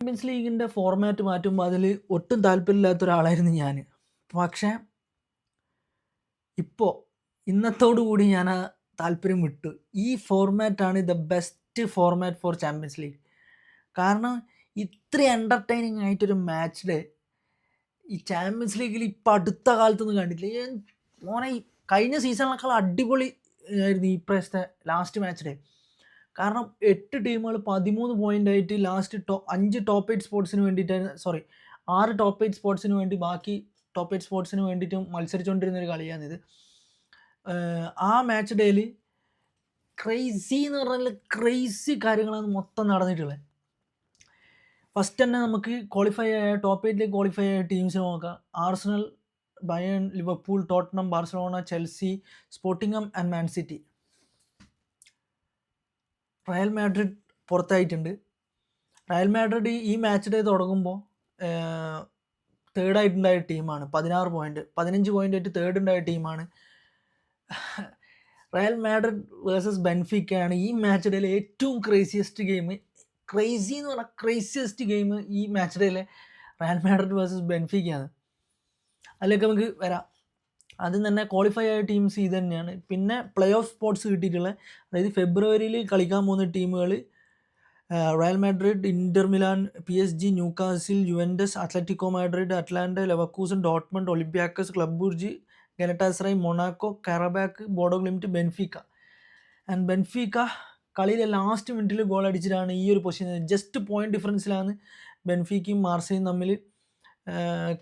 Champions ലീഗിൻ്റെ format മാറ്റുമ്പോൾ അതിൽ ഒട്ടും താല്പര്യമില്ലാത്ത ഒരാളായിരുന്നു ഞാൻ. പക്ഷേ ഇപ്പോൾ ഇന്നത്തോടു കൂടി ഞാൻ ആ താല്പര്യം വിട്ടു. ഈ ഫോർമാറ്റാണ് the best format for champions league. കാരണം ഇത്ര എൻ്റർടൈനിങ് ആയിട്ടൊരു മാച്ച് ഡേ ഈ ചാമ്പ്യൻസ് ലീഗിൽ ഇപ്പം അടുത്ത കാലത്തൊന്നും കണ്ടിട്ടില്ല. മോനെ ഈ കഴിഞ്ഞ സീസണിനേക്കാൾ അടിപൊളി ആയിരുന്നു ഈ പ്രാവശ്യത്തെ ലാസ്റ്റ് മാച്ച് ഡേ. കാരണം 8 ടീമുകൾ 13 പോയിൻ്റ് ആയിട്ട് ലാസ്റ്റ് 5 ടോപ്പ് 8 സ്പോർട്സിന് വേണ്ടിയിട്ടായിരുന്നു, 6 ടോപ്പ് 8 സ്പോർട്സിന് വേണ്ടി ബാക്കി ടോപ്പ് 8 സ്പോർട്സിന് വേണ്ടിയിട്ടും മത്സരിച്ചുകൊണ്ടിരുന്നൊരു കളിയാണിത്. ആ മാച്ച് ഡേയിൽ ക്രൈസി എന്ന് പറഞ്ഞാൽ ക്രൈസി കാര്യങ്ങളാണ് മൊത്തം നടന്നിട്ടുള്ളത്. ഫസ്റ്റ് തന്നെ നമുക്ക് ക്വാളിഫൈ ആയ ടോപ്പ് 8ലേക്ക് ക്വാളിഫൈ ആയ ടീംസിനെ നോക്കാം. Arsenal, Bayern, Liverpool, Tottenham, Barcelona, Chelsea, സ്പോർട്ടിംഗം and Man City. Real Madrid പുറത്തായിട്ടുണ്ട്. റയൽ മാഡ്രിഡ് ഈ മാച്ച് ഡേ തുടങ്ങുമ്പോൾ തേർഡായിട്ടുണ്ടായ ടീമാണ്. 16 പോയിൻറ്റ് 15 പോയിൻ്റ് ആയിട്ട് തേർഡുണ്ടായ ടീമാണ്. റയൽ മാഡ്രിഡ് വേഴ്സസ് ബെൻഫിക്കയാണ് ഈ മാച്ച് ഡേയിലെ ഏറ്റവും ക്രേസിയസ്റ്റ് ഗെയിം. ക്രേസി എന്ന് പറഞ്ഞാൽ ക്രേസിയസ്റ്റ് ഗെയിം ഈ മാച്ച് ഡേയിലെ റയൽ മാഡ്രിഡ് വേഴ്സസ് ബെൻഫിക്കയാണ്. അതിലേക്ക് നമുക്ക് വരാം. ആദ്യം തന്നെ ക്വാളിഫൈ ആയ ടീംസ് ഇത് തന്നെയാണ്. പിന്നെ പ്ലേ ഓഫ് സ്പോട്സ് കിട്ടിയിട്ടുള്ള, അതായത് ഫെബ്രുവരിയിൽ കളിക്കാൻ പോകുന്ന ടീമുകൾ Real Madrid, Inter Milan, PSG, Newcastle, Juventus, Atletico Madrid, Atalanta, Leverkusen, Dortmund, Olympiacos, Club Brugge, Galatasaray, Monaco, Qarabag, Bodo Glimt, Benfica. And Benfica കളിയിലെ ലാസ്റ്റ് മിനിറ്റിൽ ഗോൾ അടിച്ചിട്ടാണ് ഈ ഒരു പൊസിഷൻ. ജസ്റ്റ് പോയിന്റ് ഡിഫറൻസിലാണ് ബെൻഫിക്കയും മാർസയും തമ്മിൽ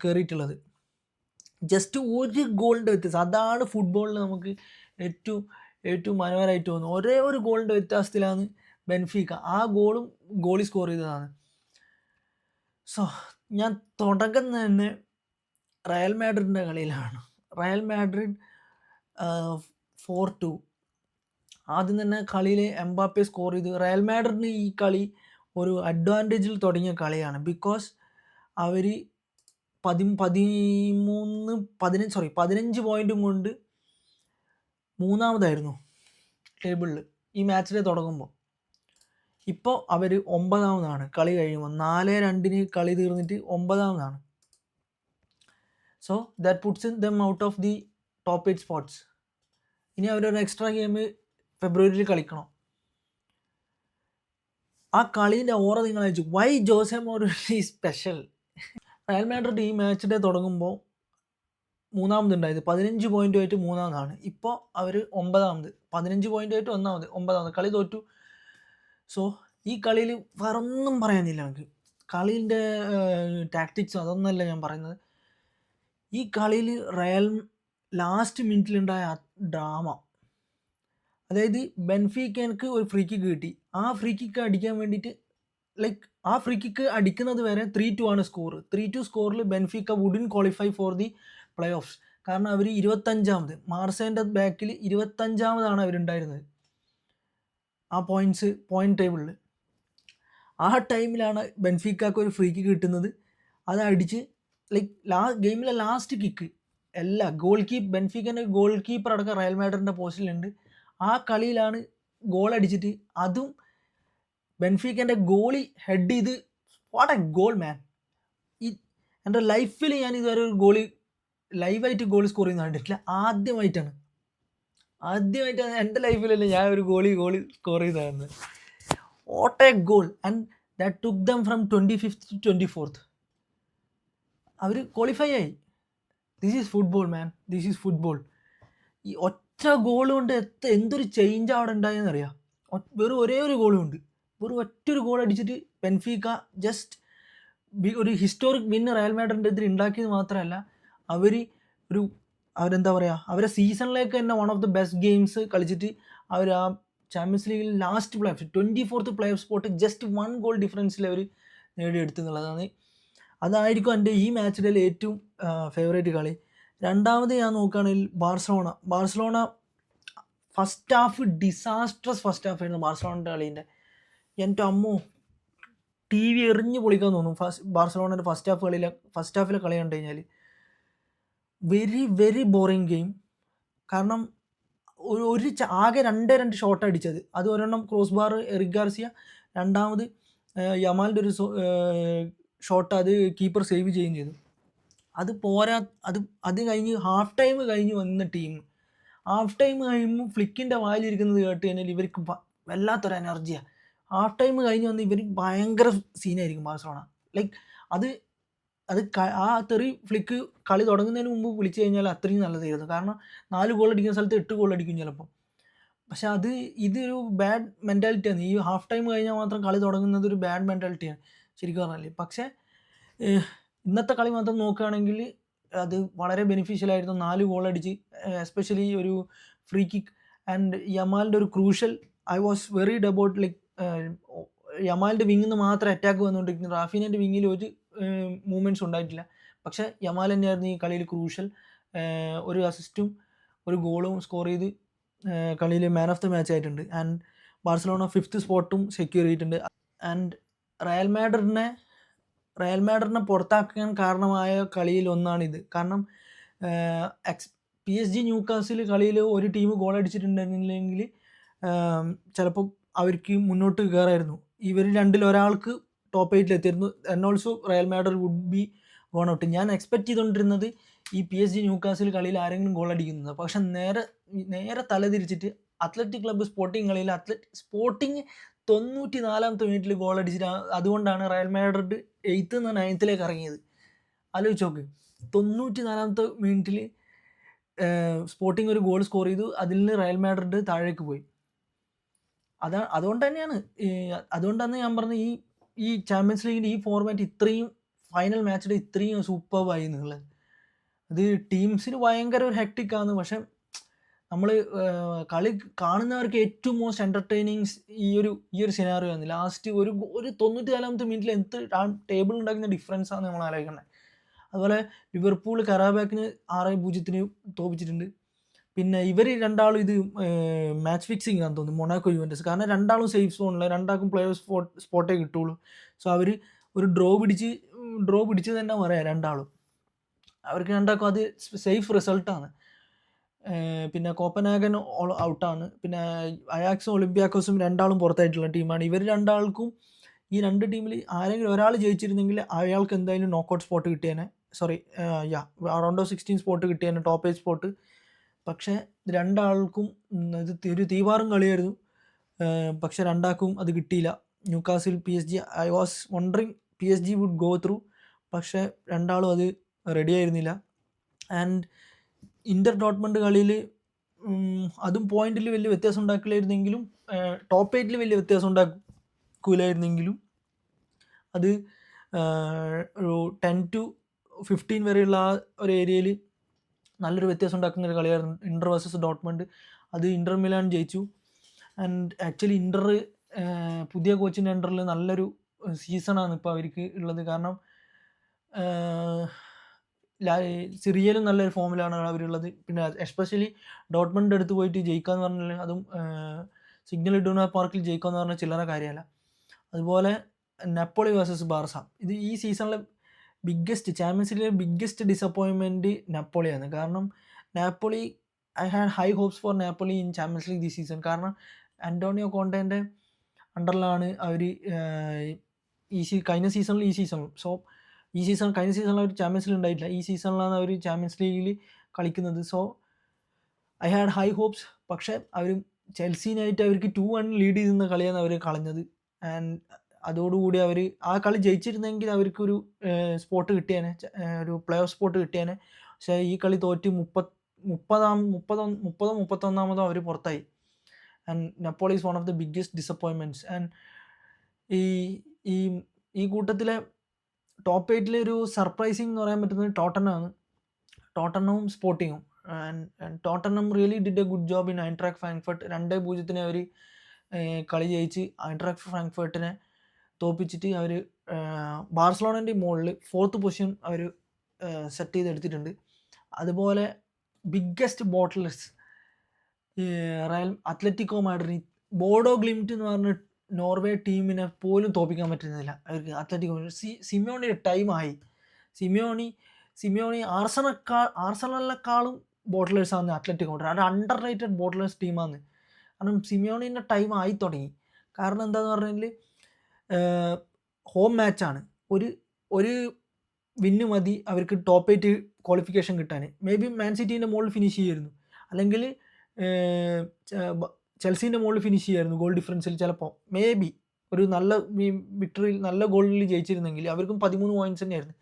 കയറിയിട്ടുള്ളത്. ജസ്റ്റ് ഒരു ഗോളിൻ്റെ വ്യത്യാസം. അതാണ് ഫുട്ബോളിൽ നമുക്ക് ഏറ്റവും മനോഹരമായിട്ട് തോന്നുന്നത്. ഒരേ ഒരു ഗോളിൻ്റെ വ്യത്യാസത്തിലാണ് ബെൻഫിക്ക. ആ ഗോളും ഗോളി സ്കോർ ചെയ്തതാണ്. സോ ഞാൻ തുടങ്ങുന്നത് തന്നെ റയൽ മാഡ്രിഡിൻ്റെ കളിയിലാണ്. Real Madrid 4-2. ആദ്യം തന്നെ കളിയിൽ എംബാപ്പെ സ്കോർ ചെയ്തു. റയൽ മാഡ്രിഡിന് ഈ കളി ഒരു അഡ്വാൻറ്റേജിൽ തുടങ്ങിയ കളിയാണ്. ബിക്കോസ് അവർ 15 പോയിൻറ്റും കൊണ്ട് മൂന്നാമതായിരുന്നു ടേബിളിൽ ഈ മാച്ചിൽ തുടങ്ങുമ്പോൾ. ഇപ്പോൾ അവർ 9ാമതാണ് കളി കഴിയുമ്പോൾ. 4-2 കളി തീർന്നിട്ട് 9ാമതാണ്. So that puts in them out of the top 8 spots. ഇനി അവരൊരു എക്സ്ട്രാ ഗെയിം ഫെബ്രുവരിയിൽ കളിക്കണം. ആ കളീൻ്റെ ഓറ നിങ്ങൾ അയച്ചു. Why Jose Mourinho is special. Real Madrid ഈ മാച്ച് ഡേ തുടങ്ങുമ്പോൾ മൂന്നാമതുണ്ടായത് 15 പോയിൻ്റുമായിട്ട് മൂന്നാമതാണ്. ഇപ്പോൾ അവർ 9ാമത്. 15 പോയിൻ്റുമായിട്ട് 9ാമത്. കളി തോറ്റു. സോ ഈ കളിയിൽ വേറൊന്നും പറയാനില്ല നമുക്ക്. കളീൻ്റെ ടാക്ടിക്സ് അതൊന്നുമല്ല ഞാൻ പറയുന്നത്. ഈ കളിയിൽ റയൽ ലാസ്റ്റ് മിനിറ്റിലുണ്ടായ ഡ്രാമ, അതായത് ബെൻഫിക്കക്ക് ഒരു ഫ്രീ കിക്ക് കിട്ടി. ആ ഫ്രീ കിക്ക് അടിക്കാൻ വേണ്ടിയിട്ട് ആ ഫ്രീ കിക്ക് അടിക്കുന്നത് വരെ 3-2 ആണ് സ്കോർ. 3-2 സ്കോറിൽ Benfica wouldn't qualify for the play offs. കാരണം അവർ 25ാമത്, മാർസേൻ്റെ ബാക്കിൽ 25ാമതാണ് അവരുണ്ടായിരുന്നത് ആ പോയിന്റ് ടേബിളിൽ. ആ ടൈമിലാണ് ബെൻഫിക്കക്ക് ഒരു ഫ്രീ കിക്ക് കിട്ടുന്നത്. അത് അടിച്ച് ഗെയിമിലെ ലാസ്റ്റ് കിക്ക് ബെൻഫിക്കൻ്റെ ഗോൾ കീപ്പർ അടക്കം റയൽ മാഡ്രിഡിൻ്റെ പോസ്റ്റിലുണ്ട്. ആ കളിയിലാണ് ഗോൾ അടിച്ചിട്ട് അതും ബെൻഫിക്കൻ്റെ ഗോളി ഹെഡ് ചെയ്ത്. വാട്ട് എ ഗോൾ മാൻ. എൻ്റെ ലൈഫിൽ ഞാൻ ഇതുവരെ ഒരു ലൈവായിട്ട് ഗോൾ സ്കോർ ചെയ്യുന്ന കണ്ടിട്ടില്ല. ആദ്യമായിട്ടാണ് എൻ്റെ ലൈഫിലല്ലേ ഞാൻ ഒരു ഗോൾ സ്കോർ ചെയ്തതാണ്. What a goal. And that took them from 25th to 24th. അവർ ക്വാളിഫൈ ആയി. This is football man, this is football. ഈ ഒറ്റ ഗോൾ കൊണ്ട് എന്തൊരു ചേഞ്ച് അവിടെ ഉണ്ടായെന്നറിയാം. വെറും ഒരേ ഒരു ഗോളും ഉണ്ട്. വെറും ഒറ്റൊരു ഗോൾ അടിച്ചിട്ട് ബെൻഫിക്ക ജസ്റ്റ് ഒരു ഹിസ്റ്റോറിക് വിന്ന് റയൽ മാഡ്രിഡിൻ്റെ എതിരെ ഉണ്ടാക്കിയത് മാത്രമല്ല, അവരെന്താ പറയുക, അവരെ സീസണിലേക്ക് തന്നെ one of the best games കളിച്ചിട്ട് അവർ ആ ചാമ്പ്യൻസ് ലീഗിൽ last play off 24th play off spot just 1 goal ഡിഫറൻസിൽ അവർ നേടിയെടുത്തു എന്നുള്ളതാണ്. അതായിരിക്കും എൻ്റെ ഈ മാച്ചിൽ ഏറ്റവും ഫേവറേറ്റ് കളി. രണ്ടാമത് ഞാൻ നോക്കുകയാണെങ്കിൽ Barcelona first half disastrous first half ആയിരുന്നു ബാർസലോണയുടെ കളീൻ്റെ. എൻ്റെ അമ്മോ, TV എറിഞ്ഞ് പൊളിക്കാൻ തോന്നും ബാർസലോണയുടെ ഫസ്റ്റ് ഹാഫിലെ കളി കണ്ടു കഴിഞ്ഞാൽ. Very very boring game. കാരണം ആകെ 2 ഷോട്ട് അടിച്ചത്. അത് ഒരെണ്ണം ക്രോസ് ബാർ എറിക് ഗാർസിയ, രണ്ടാമത് യമാലിൻ്റെ ഒരു ഷോട്ട് അത് കീപ്പർ സേവ് ചെയ്യുകയും ചെയ്തു. അത് പോരാ, അത് കഴിഞ്ഞ് ഹാഫ് ടൈം കഴിഞ്ഞ് വന്ന ടീം ഹാഫ് ടൈം കഴിയുമ്പോൾ ഫ്ലിക്കിൻ്റെ വായിലിരിക്കുന്നത് കേട്ട് കഴിഞ്ഞാൽ ഇവർക്ക് വല്ലാത്തൊരു എനർജിയാണ്. ഹാഫ് ടൈം കഴിഞ്ഞ് വന്ന് ഇവർ ഭയങ്കര സീനായിരിക്കും ബാഴ്സലോണ. ലൈക്ക് അത് അത് ആ തെറി ഫ്ലിക്ക് കളി തുടങ്ങുന്നതിന് മുമ്പ് വിളിച്ചു കഴിഞ്ഞാൽ അത്രയും നല്ലതായിരുന്നു. കാരണം 4 ഗോൾ അടിക്കുന്ന സ്ഥലത്ത് 8 ഗോൾ അടിക്കും ചിലപ്പോൾ. പക്ഷെ ഇതൊരു ബാഡ് മെൻറ്റാലിറ്റിയാണ്. ഈ ഹാഫ് ടൈം കഴിഞ്ഞാൽ മാത്രം കളി തുടങ്ങുന്നത് ഒരു ബാഡ് മെൻറ്റാലിറ്റിയാണ് ശരിക്കും പറഞ്ഞാൽ. പക്ഷേ ഇന്നത്തെ കളി മാത്രം നോക്കുകയാണെങ്കിൽ അത് വളരെ ബെനിഫിഷ്യൽ ആയിരുന്നു. 4 ഗോൾ അടിച്ച്, എസ്പെഷ്യലി ഒരു ഫ്രീ കിക്ക് ആൻഡ് യമാലിൻ്റെ ഒരു crucial. I was worried about like യമാലിൻ്റെ വിങ്ങിൽ നിന്ന് മാത്രം അറ്റാക്ക് വന്നുകൊണ്ടിരിക്കുന്നു. റാഫീനൻ്റെ വിങ്ങിൽ ഒരു മൂവ്മെൻറ്റ്സ് ഉണ്ടായിട്ടില്ല. പക്ഷേ യമാൽ തന്നെയായിരുന്നു ഈ കളിയിൽ ക്രൂഷ്യൽ. ഒരു അസിസ്റ്റും ഒരു ഗോളും സ്കോർ ചെയ്ത് കളിയിൽ മാൻ ഓഫ് ദ മാച്ച് ആയിട്ടുണ്ട്. ആൻഡ് ബാഴ്സലോണ 5th സ്പോട്ടും സെക്യൂർ ചെയ്തിട്ടുണ്ട്. ആൻഡ് റയൽ മാഡ്രിഡിനെ പുറത്താക്കാൻ കാരണമായ കളിയിൽ ഒന്നാണിത്. കാരണം PSG ന്യൂകാസിൽ കളിയിൽ ഒരു ടീം ഗോൾ അടിച്ചിട്ടുണ്ടെങ്കിൽ ചിലപ്പോൾ അവർക്ക് മുന്നോട്ട് കയറായിരുന്നു. ഇവർ രണ്ടിൽ ഒരാൾക്ക് ടോപ്പ് 8 എത്തിയിരുന്നു. And also Real Madrid would be gone out. ഞാൻ എക്സ്പെക്ട് ചെയ്തുകൊണ്ടിരുന്നത് ഈ PSG ന്യൂകാസിൽ കളിയിൽ ആരെങ്കിലും ഗോൾ അടിക്കുന്നത്. പക്ഷെ നേരെ തലതിരിച്ചിട്ട് അത്ലറ്റിക് ക്ലബ്ബ് സ്പോർട്ടിങ് കളിയിൽ സ്പോർട്ടിങ് 94ാമത്തെ മിനിറ്റിൽ ഗോൾ അടിച്ചിട്ട്, അതുകൊണ്ടാണ് റയൽ മാഡ്രിഡ് 8th നിന്ന് 9th ഇറങ്ങിയത്. ആലോചിച്ച് നോക്ക്, 94ാമത്തെ മിനിറ്റിൽ സ്പോർട്ടിങ് ഒരു ഗോൾ സ്കോർ ചെയ്തു, അതിൽ നിന്ന് റയൽ മാഡ്രിഡ് താഴേക്ക് പോയി. അതുകൊണ്ടാണ് ഞാൻ പറഞ്ഞത് ഈ ചാമ്പ്യൻസ് ലീഗിൻ്റെ ഈ ഫോർമാറ്റ് ഇത്രയും ഫൈനൽ മാച്ചിൽ ഇത്രയും സൂപ്പർബായി എന്നുള്ളത്. അത് ടീംസിന് ഭയങ്കര ഒരു ഹെക്ടിക്കാണ്. പക്ഷെ നമ്മൾ കളി കാണുന്നവർക്ക് ഏറ്റവും മോസ്റ്റ് എൻ്റർടൈനിങ് ഈ ഒരു സിനാറിയോ ആണ്. ലാസ്റ്റ് ഒരു 94ാമത്തെ മിനിറ്റിൽ ടേബിൾ ഉണ്ടാക്കുന്ന ഡിഫറൻസാണ് നമ്മൾ ആലോചിക്കുന്നത്. അതുപോലെ ലിവർപൂൾ കറാബാക്കിന് 6-0 തോപ്പിച്ചിട്ടുണ്ട്. പിന്നെ ഇവർ രണ്ടാളും ഇത് മാച്ച് ഫിക്സിങ് ആണെന്ന് തോന്നുന്നു, മൊണാക്കോ യുവൻറ്റസ്. കാരണം രണ്ടാളും സേഫ് സോണില്ല, രണ്ടാൾക്കും പ്ലേയേഴ്സ് സ്പോട്ടേ കിട്ടുള്ളൂ. സോ അവർ ഒരു ഡ്രോ പിടിച്ച് തന്നെ പറയാം. അവർക്ക് രണ്ടാൾക്കും അത് സേഫ് റിസൾട്ടാണ്. പിന്നെ കോപ്പൻഹാഗൻ ഔട്ടാണ്. പിന്നെ അയാക്സും ഒളിമ്പിയാക്കോസും രണ്ടാളും പുറത്തായിട്ടുള്ള ടീമാണ്. ഇവർ രണ്ടാൾക്കും ഈ 2 ടീമിൽ ആരെങ്കിലും ഒരാൾ ജയിച്ചിരുന്നെങ്കിൽ അയാൾക്ക് എന്തായാലും നോക്കൗട്ട് സ്പോട്ട് കിട്ടിയേനെ. റൗണ്ട് ഓഫ് 16 സ്പോട്ട് കിട്ടിയേനെ, ടോപ്പ് 8 സ്പോട്ട്. പക്ഷേ രണ്ടാൾക്കും ഇത് ഒരു തീവാറും കളിയായിരുന്നു. പക്ഷെ രണ്ടാൾക്കും അത് കിട്ടിയില്ല. Newcastle PSG, I was wondering PSG would go through. പക്ഷേ രണ്ടാളും അത് റെഡി ആയിരുന്നില്ല. ആൻഡ് ഇൻ്റർ ഡോട്ട്മണ്ട് കളിയിൽ അതും പോയിന്റിൽ വലിയ വ്യത്യാസം ഉണ്ടാക്കില്ലായിരുന്നെങ്കിലും, ടോപ്പ് 8 വലിയ വ്യത്യാസം ഉണ്ടാക്കില്ലായിരുന്നെങ്കിലും, അത് ഒരു 10-15 വരെയുള്ള ആ ഒരു ഏരിയയിൽ നല്ലൊരു വ്യത്യാസം ഉണ്ടാക്കുന്ന ഒരു കളിയായിരുന്നു ഇൻ്റർ വേഴ്സസ് ഡോട്ട്മണ്ട്. അത് ഇൻ്റർ മിലാൻ ജയിച്ചു. ആൻഡ് ആക്ച്വലി ഇൻ്റർ പുതിയ കോച്ചിൻ്റെ അണ്ടറിൽ നല്ലൊരു സീസണാണ് ഇപ്പോൾ അവർക്ക് ഉള്ളത്. കാരണം സിറിയയിലും നല്ലൊരു ഫോമിലാണ് അവരുള്ളത്. പിന്നെ എസ്പെഷ്യലി ഡോട്ട്മണ്ട് അടുത്ത് പോയിട്ട് ജയിക്കാന്ന് പറഞ്ഞാൽ, അതും സിഗ്നൽ ഇഡൂന പാർക്കിൽ ജയിക്കാന്ന് പറഞ്ഞാൽ ചില്ലറ കാര്യമല്ല. അതുപോലെ നാപ്പോളി വേഴ്സസ് ബാർസ, ഇത് ഈ സീസണിലെ ചാമ്പ്യൻസ് ലീഗിലെ ബിഗ്ഗസ്റ്റ് ഡിസപ്പോയിൻമെൻറ്റ് നാപ്പോളിയാണ്. കാരണം Napoli, I had high hopes for Napoli in champions league this season. കാരണം ആൻ്റോണിയോ കോണ്ടേൻ്റെ അണ്ടറിലാണ് അവർ കഴിഞ്ഞ സീസണിലും സോ കഴിഞ്ഞ സീസണിൽ അവർ ചാമ്പ്യൻസ് ലീഗ് ഉണ്ടായിട്ടില്ല. ഈ സീസണിലാണ് അവർ ചാമ്പ്യൻസ് ലീഗിൽ കളിക്കുന്നത്. So I had high hops. പക്ഷേ അവർ ചെൽസിനായിട്ട് അവർക്ക് 2-1 ലീഡ് ചെയ്തിരുന്ന കളിയാണ് അവർ കളഞ്ഞത്. ആൻഡ് അതോടുകൂടി അവർ ആ കളി ജയിച്ചിരുന്നെങ്കിൽ അവർക്കൊരു സ്പോട്ട് കിട്ടിയേനെ, ഒരു പ്ലേ ഓഫ് സ്പോട്ട് കിട്ടിയേനെ. പക്ഷേ ഈ കളി തോറ്റ് 31-ാമതോ അവർ പുറത്തായി. And Napoli is one of the biggest disappointments. And ഈ കൂട്ടത്തിലെ ടോപ്പ് 8 ഒരു സർപ്രൈസിങ് എന്ന് പറയാൻ പറ്റുന്നത് ടോട്ടനവും സ്പോർട്ടിങ്ങും. And Tottenham really did a good job in Eintracht Frankfurt. 2-0 അവർ കളി ജയിച്ച് ഐൻട്രാക്ട് ഫ്രാങ്ക്ഫർട്ടിനെ തോപ്പിച്ചിട്ട് അവർ ബാർസലോണൻ്റെ മുകളിൽ 4th പൊസിഷൻ അവർ സെറ്റ് ചെയ്തെടുത്തിട്ടുണ്ട്. അതുപോലെ ബിഗ്ഗസ്റ്റ് ബോട്ടിലേഴ്സ് അത്ലറ്റിക്കോ മാഡ്രിഡ്, ബോഡോ ഗ്ലിംറ്റ് എന്ന് പറഞ്ഞ നോർവേ ടീമിനെ പോലും തോപ്പിക്കാൻ പറ്റുന്നില്ല അവർക്ക്. അത്ലറ്റിക്കോ സിമിയോണിയുടെ ടൈമായി. സിമിയോണി ആർസണലിനെക്കാളും ബോട്ടിലേഴ്സാണ് അത്ലറ്റിക്കോ. അത് അണ്ടർ റേറ്റഡ് ബോട്ടിലേഴ്സ് ടീമാണ്. കാരണം സിമിയോണിൻ്റെ ടൈം ആയി തുടങ്ങി. കാരണം എന്താണെന്ന് പറഞ്ഞാൽ ഹോം മാച്ചാണ്. ഒരു ഒരു വിന്ന് മതി അവർക്ക് ടോപ്പ് 8 ക്വാളിഫിക്കേഷൻ കിട്ടാൻ. മേ ബി മാൻ സിറ്റീൻ്റെ മുകളിൽ ഫിനിഷ് ചെയ്യുമായിരുന്നു, അല്ലെങ്കിൽ ചെൽസീൻ്റെ മുകളിൽ ഫിനിഷ് ചെയ്യുമായിരുന്നു ഗോൾ ഡിഫറൻസിൽ ചിലപ്പോൾ. മേ ബി ഒരു നല്ല വിക്ടറിയിൽ നല്ല ഗോളിൽ ജയിച്ചിരുന്നെങ്കിൽ അവർക്കും 13 പോയിൻറ്റ്സ് തന്നെയായിരുന്നു.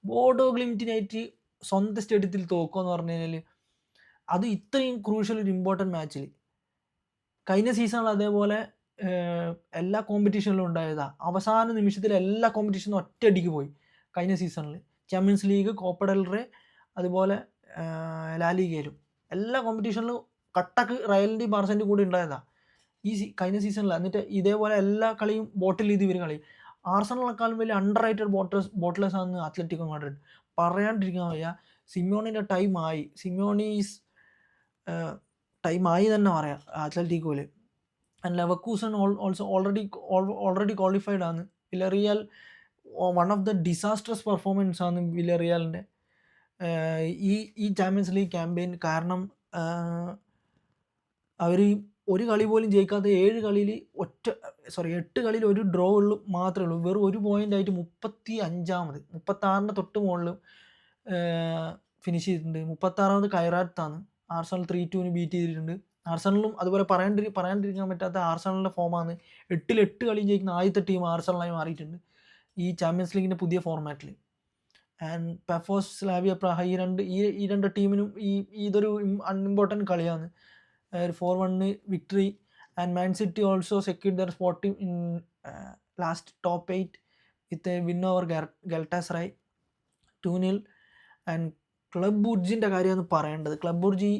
ബോഡോ ഗ്ലിംറ്റിനായിട്ട് സ്വന്തം സ്റ്റേഡിയത്തിൽ തോക്കുമെന്ന് പറഞ്ഞു കഴിഞ്ഞാൽ അത് ഇത്രയും ക്രൂഷ്യൽ ഒരു ഇമ്പോർട്ടൻറ്റ് മാച്ചിൽ. കഴിഞ്ഞ സീസണിൽ അതേപോലെ എല്ലാ കോമ്പറ്റീഷനിലും ഉണ്ടായതാണ്. അവസാന നിമിഷത്തിൽ എല്ലാ കോമ്പറ്റീഷനും ഒറ്റയടിക്ക് പോയി കഴിഞ്ഞ സീസണിൽ. Champions league, Copa del Rey, അതുപോലെ ലാലിഗയിലും എല്ലാ കോമ്പറ്റീഷനിലും കട്ടക്ക് റയലിൻ്റെയും ബാർസൻ്റെയും കൂടി ഉണ്ടായതാണ് കഴിഞ്ഞ സീസണിൽ. എന്നിട്ട് ഇതേപോലെ എല്ലാ കളിയും ബോട്ടിൽ ചെയ്ത് ഇവർ കളി. ആർസണലിനെക്കാളും വലിയ അണ്ടർ റേറ്റഡ് ബോട്ടിലേഴ്സ് ആണ് അത്ലറ്റിക്കോ മാഡ്രിഡ്. പറയാണ്ടിരിക്കാൻ വയ്യ. സിമിയോണിൻ്റെ ടൈമായി. സിമിയോണീസ് ടൈമായി തന്നെ പറയാം അത്ലറ്റിക്കോയിൽ. And Leverkusen also already qualified ആണ്. Villarreal one of the disastrous performance ആണ് വില്ലറിയലിൻ്റെ ഈ ചാമ്പ്യൻസ് ലീഗ് ക്യാമ്പയിൻ. കാരണം അവർ ഒരു കളി പോലും ജയിക്കാതെ 8 കളിയിൽ ഒരു ഡ്രോ മാത്രമേ ഉള്ളൂ. വെറും 1 പോയിൻ്റായിട്ട് 35ാമത്, 36ൻ്റെ തൊട്ട് മുകളിൽ ഫിനിഷ് ചെയ്തിട്ടുണ്ട്. 36ാമത് കൈറാത്താണ്. ആർസണൽ 3-2 ബീറ്റ് ചെയ്തിട്ടുണ്ട്. ആർസണലും അതുപോലെ പറയാണ്ടിരിക്കാൻ പറ്റാത്ത ആർസണലിൻ്റെ ഫോമാണ്. 8 കളിയും ജയിക്കുന്ന ആദ്യത്തെ ടീം ആർസണലായി മാറിയിട്ടുണ്ട് ഈ ചാമ്പ്യൻസ് ലീഗിൻ്റെ പുതിയ ഫോർമാറ്റിൽ. ആൻഡ് പെഫോസ്, സ്ലാവിയ പ്രാഹ ഈ രണ്ട് ടീമിനും ഇതൊരു അൺഇമ്പോർട്ടൻറ്റ് കളിയാണ്. 4-1 victory. And Man City also secured their spot in last top 8 with a win over Galatasaray 2-0. And Club ബുർജിൻ്റെ കാര്യമാണ് പറയേണ്ടത്. ക്ലബ് ബുർജ്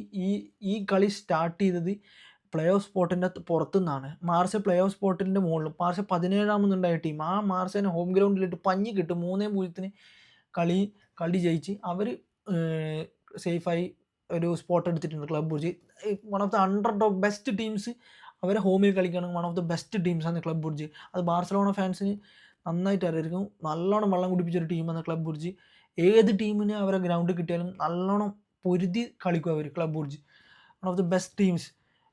ഈ കളി സ്റ്റാർട്ട് ചെയ്തത് പ്ലേ ഓഫ് സ്പോട്ടിൻ്റെ പുറത്തുനിന്നാണ്. മാർസെ പ്ലേ ഓഫ് സ്പോട്ടിൻ്റെ മുകളിലും. മാർസെ 17ാമതുണ്ടായ ടീം. ആ മാർസേനെ ഹോം ഗ്രൗണ്ടിലിട്ട് പഞ്ഞി കിട്ടും. 3-0 കളി ജയിച്ച് അവർ സേഫായി ഒരു സ്പോട്ട് എടുത്തിട്ടുണ്ട്. Club Brugge one of the underdog best teams. അവരെ ഹോമിൽ കളിക്കുകയാണ്. വൺ ഓഫ് ദ ബെസ്റ്റ് ടീംസാണ് ക്ലബ് ബുർജ്. അത് ബാർസലോണ ഫാൻസിന് നന്നായിട്ട് അറിയായിരിക്കും. നല്ലോണം വെള്ളം കുടിപ്പിച്ചൊരു ടീമാണ് ക്ലബ് ബുർജ്. ഏത് ടീമിന് അവരെ ഗ്രൗണ്ടിൽ കിട്ടിയാലും നല്ലോണം പൊരുതി കളിക്കും അവർ. Club Brugge one of the best teams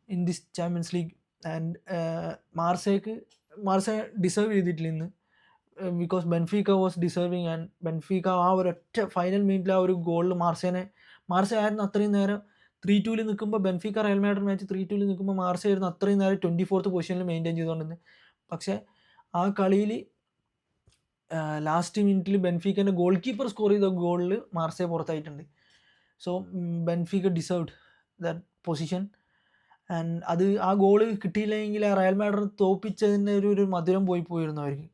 in this champions league. And Marseille deserve ചെയ്തിട്ടില്ല ഇന്ന്. Because Benfica was deserving. And Benfica ആ ഒരൊറ്റ ഫൈനൽ മിനിറ്റിൽ ആ ഒരു ഗോളിൽ മാർസെ ആയിരുന്നു അത്രയും നേരം 3-2 നിൽക്കുമ്പോൾ. ബെൻഫീക്ക റയൽ മാഡ്രിഡ് മാച്ച് 3-2 നിൽക്കുമ്പോൾ മാർസെ ആയിരുന്നു അത്രയും നേരം 24th പൊസിഷനിൽ മെയിൻറ്റെയിൻ ചെയ്തുകൊണ്ടിരുന്നത്. പക്ഷേ ആ കളിയിൽ ലാസ്റ്റ് മിനിറ്റിൽ ബെൻഫീക്കൻ്റെ ഗോൾ കീപ്പർ സ്കോർ ചെയ്ത ഗോളിൽ മാർസെ പുറത്തായിട്ടുണ്ട്. So Benfica deserved that position. And ആ ഗോള് കിട്ടിയില്ലെങ്കിൽ ആ റയൽ മാഡ്രിഡ് തോപ്പിച്ചതിൻ്റെ ഒരു മധുരം പോയിരുന്നു അവർക്ക്.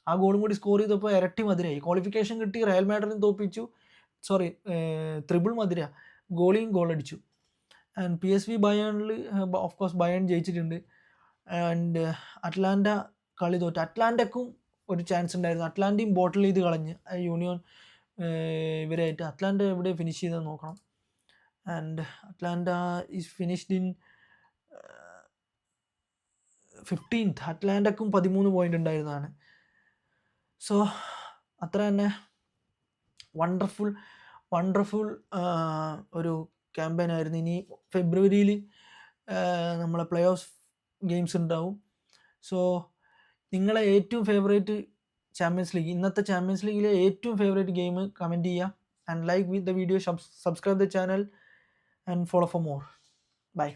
ആ ഗോളും കൂടി സ്കോർ ചെയ്തപ്പോൾ ഇരട്ടി മധുരമായി. ക്വാളിഫിക്കേഷൻ കിട്ടി, റയൽ മാഡ്രിഡിനെ തോപ്പിച്ചു. ട്രിപ്പിൾ മധുര. ഗോൾ അടിച്ചു. ആൻഡ് PSV ബയേണിൽ ഓഫ് കോഴ്സ് ബയേൺ ജയിച്ചിട്ടുണ്ട്. ആൻഡ് അറ്റ്ലാന്റ കളി തോറ്റു. അറ്റ്ലാന്റക്കും ഒരു ചാൻസ് ഉണ്ടായിരുന്നു. അറ്റ്ലാന്റയും ബോട്ടിൽ ചെയ്ത് കളഞ്ഞ് യൂണിയൻ ഇവരായിട്ട്. അറ്റ്ലാന്റ എവിടെ ഫിനിഷ് ചെയ്തെന്ന് നോക്കണം. And Atalanta is finished in 15th. അറ്റ്ലാന്റക്കും 13 പോയിൻ്റ് ഉണ്ടായിരുന്നതാണ്. സോ അത്ര തന്നെ വണ്ടർഫുൾ ഒരു ക്യാമ്പയിൻ ആയിരുന്നു. ഇനി ഫെബ്രുവരിയിൽ നമ്മളെ പ്ലേ ഓഫ് ഗെയിംസ് ഉണ്ടാവും. സോ നിങ്ങളെ ഏറ്റവും ഫേവറേറ്റ് ചാമ്പ്യൻസ് ലീഗ്, ഇന്നത്തെ ചാമ്പ്യൻസ് ലീഗിലെ ഏറ്റവും ഫേവറേറ്റ് ഗെയിം കമൻറ്റ് ചെയ്യുക. And like with the video, subscribe the channel and follow for more. By.